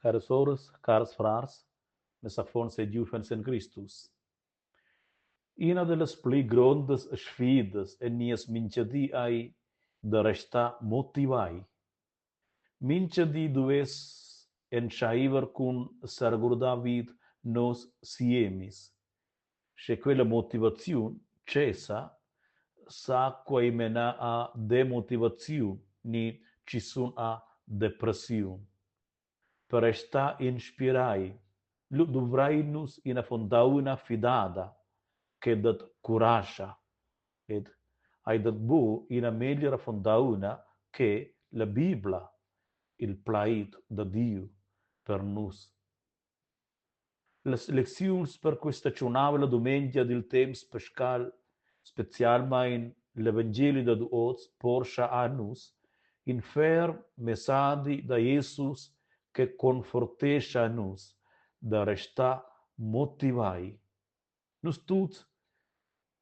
caros oros, caros frars, mes afons e jufens in Christus. Una delle più grandes sfides en nies minchadi ai de resta motivai. Minchadi dues en shaiver cun sargurdavid nos siemis. Se quella motivazione cessa, sa quei mena a demotivazione, ni ci sun a depressione. Per resta inspirai, lu dovrai nus in fondauna fidada, che dat curascia, ed ai dat bu in meglio fondauna che la Bibbia, il plait da Dio per nus. Le lezioni per questa giornata domenica del Temps Pascal, specialmente l'Evangelo da oggi, porta a nus, in fer messaggi da Jesus che confortesce a nus, da resta motivai. Nus tutti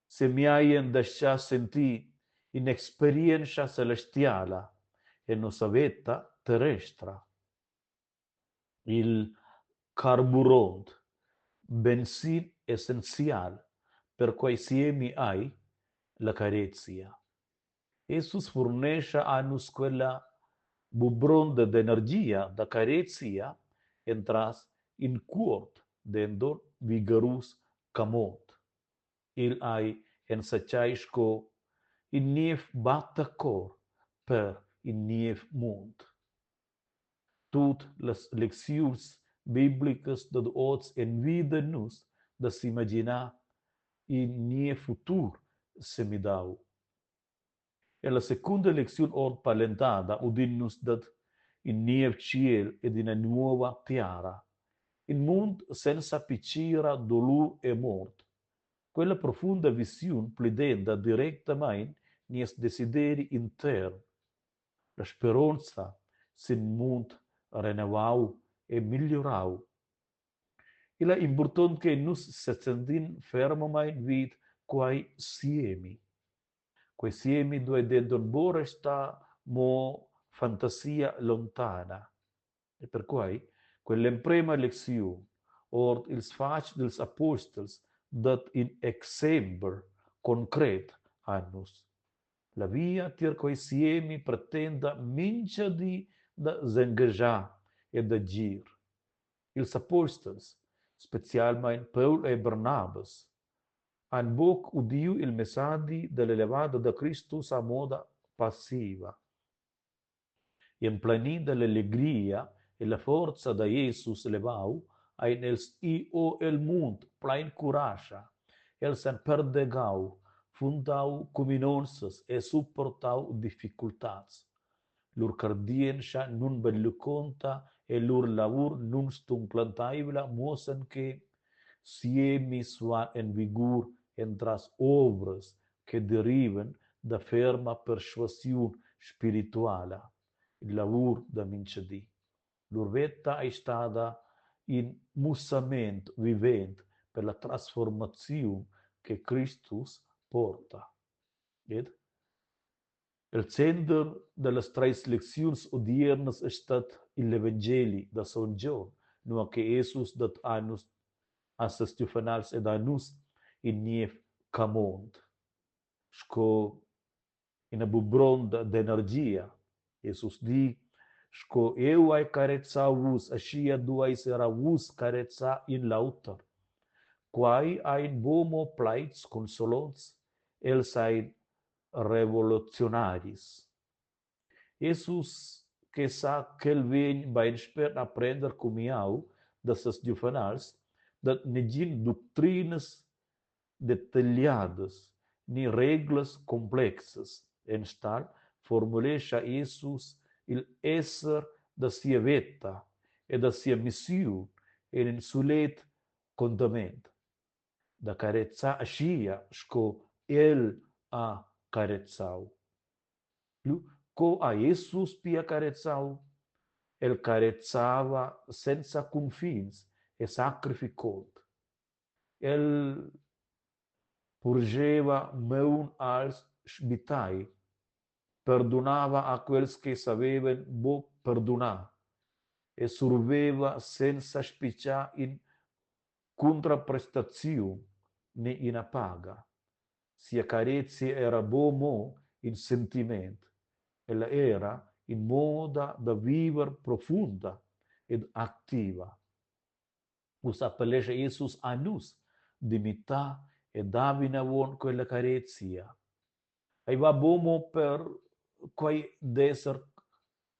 se mi haien lasciato sentire in esperienza celestiale e nostra vita terrestre. Il carburante, benzin essenzial per quei siemi hai la carezia. Jesus fornisce a nos quella bubronda d'energia da carezia entras in cuort dendor vigorus camot. Il ai ensacciaisco in nief batta cor per in nief mund. Tut las leccions bíblicas de ots en vida nus da s'imaginar in nie futur semidau. E la seconda lezione ord palentada udinus dat in niev ciel ed in una nuova tiara, in mund senza piccira, dolur e mort. Quella profonda visione plidenda direttamente nies desideri intern, la speranza sin mund renovau e migliorau. Il è importante che nus se sentin fermamente vid quei siemi. Quei siemi dove dentro bore sta mo fantasia lontana. E per cui, quell'emprema lezione, or ils fac dels apostels, dat in exempel concret annus. La via tir quei siemi pretenda mincha di da zengaggià e da gir. Ils apostels, specialmente Paul e Barnabas, han boc udiu il messaggi dell'elevata da Christus a moda passiva. In pleni dell'allegria e la forza da Jesus levau, ai nels io el mund plain curaja, els han perdegau, fundau cuminonses e supportau difficultats. Lur cardienza nun belluconta e lur lavur nun stunclantaibla muosen che siemis va en vigur entras obras che deriven da ferma persuasiun spirituala, il lavur da mincedi. Lur vetta è stata in mussamento vivente per la trasformazione che Christus porta. Ed? Il centro delle tre lezioni odiernas è stato l'Evangeli da San Gio, no che Jesus dat annus a Stefanals ed annus in nief camont. Sco in a bubronda d'energia. Jesus di, sco eu ai carezau vus, ascia duai sera vus careza in lauter. Quai ein bomo plaits consolons, els ein revolucionaris. Jesus que sa quel vegn va inspert a prender comiau da ses juvenals, dat negin doctrines dettagliadas, ni reglas complexas. En tal formulescha Jesus il esser da sia vetta e da sia missione in sulet condament. Da carezza ascia sco el a carezau. Co a Jesus pia carezau, el carezava senza confins e sacrificot. El purgeva meun als sbitai, perdonava a quels che savevan bo perdonar, e surveva senza spicciare in contraprestazione né in paga. Sia carezia era bomo in sentimento, ella era in moda da vivere profunda ed attiva. Us appelleja Jesus a nus, dimità e davinavon quella carezia. E va bomo per quei deser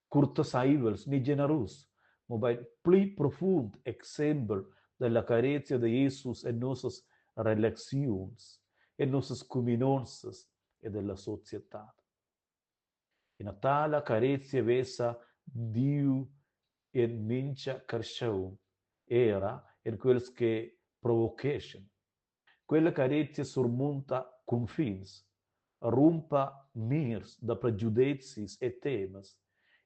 curtosaivels ni generus, ma by pli profund exempel della carezia de Jesus en nossas relações, en nossas comunonças e della societat. In tala carezia vesa Dio en mincha carchau era en quels que provocation. Quella carezia surmonta confins, rumpa mirs da prejudicis e temas,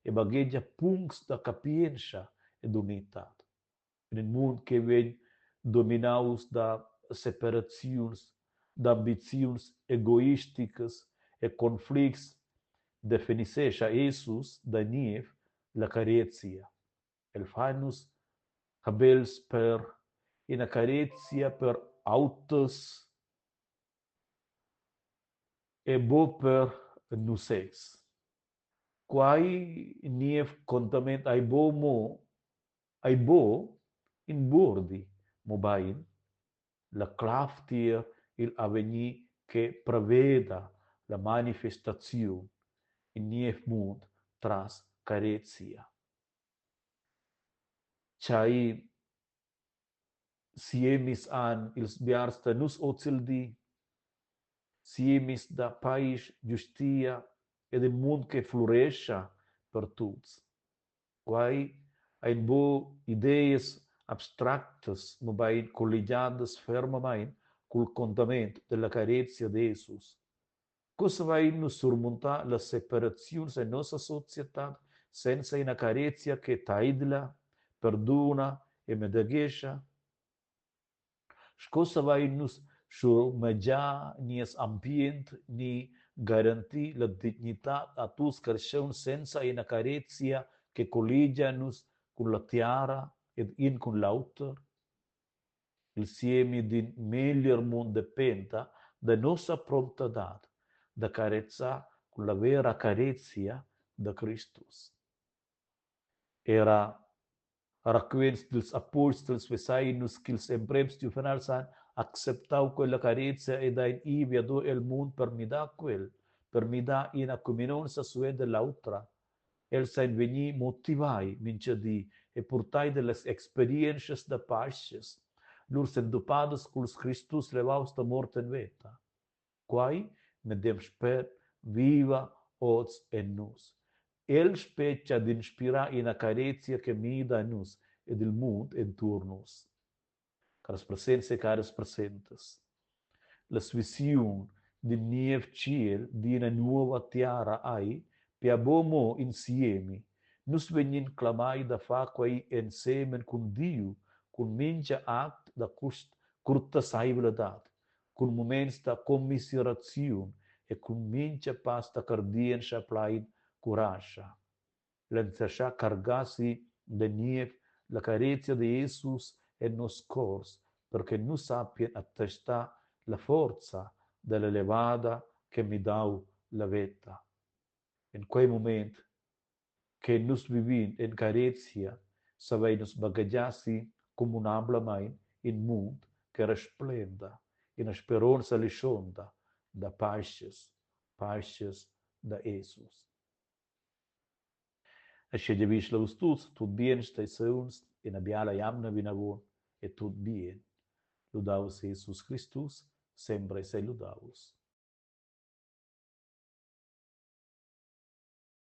e bagheggia punks da capienza ed unitat. In un mondo che vegn dominaus da separazions, da ambizions egoisticas e conflicts, definisce Jesus da niev la carezia. El fanus habels per in carezia per autos e bo per nusex. Quai niev contament ai bo mo, ai bo in bordi, mobain, la craftia il avveni che preveda la manifestazione in niev mund tras carezia. Chai siemis an ils biarsta nus oceldi, siemis da pais giustia ed il mund che florescia per tuts. Quai ein bo idees abstractas, ma bei collegiadas fermamain col contamento della carezia de Jesus. Cosa vai nos surmontar la separazione in nostra società senza una carezia che taidla, perdona e medagesha? Cosa vai nos surmaggiare nies ambient ni garantir la dignità a tus carciun senza una carezia che collegia nos con la tiara ed in con l'autor? Il siemi di miglior mondo dipenda da nostra prontità da carezza con la vera carezia da Christus. Era raquens dels apostels vesainos quils embrems juvenal san acceptau quella carezia e da in ivia do el mund per mi da quel, per mi da in accominonza sue dell'autra. El sein veni motivai mince di e portai delle experiences da paces, lur sen dopados culs Christus levaus da morte in veta. Quai medem spet viva oz en nus. El speccia ad inspira in a carezia che mi da nus ed il mund en turnus. Caras presenze, caras presentes. La vision di niev ciel di una nuova tiara ai, pe abomo insiemi, nus vegnin clamai da fa quei ensemen con Dio, con mincha act da curta saivelat, con moments da commiserazione e con mincha pasta cardienza plaid curascia. L'entascia cargasi de niev la carezia di Jesus e nos cors, perché nus sapien attesta la forza della levada che mi dau la vita. In quei moment che nus vivin in carezia, savei nus bagaggiasi comunablemein in mund che resplenda, in speranza lisonda da paces, paces da Jesus. Asce de vis laus tut bien stai seuns, in abiala jamna vinavon, e tut bien. Ludaus Jesus Christus, sempre sei ludaus.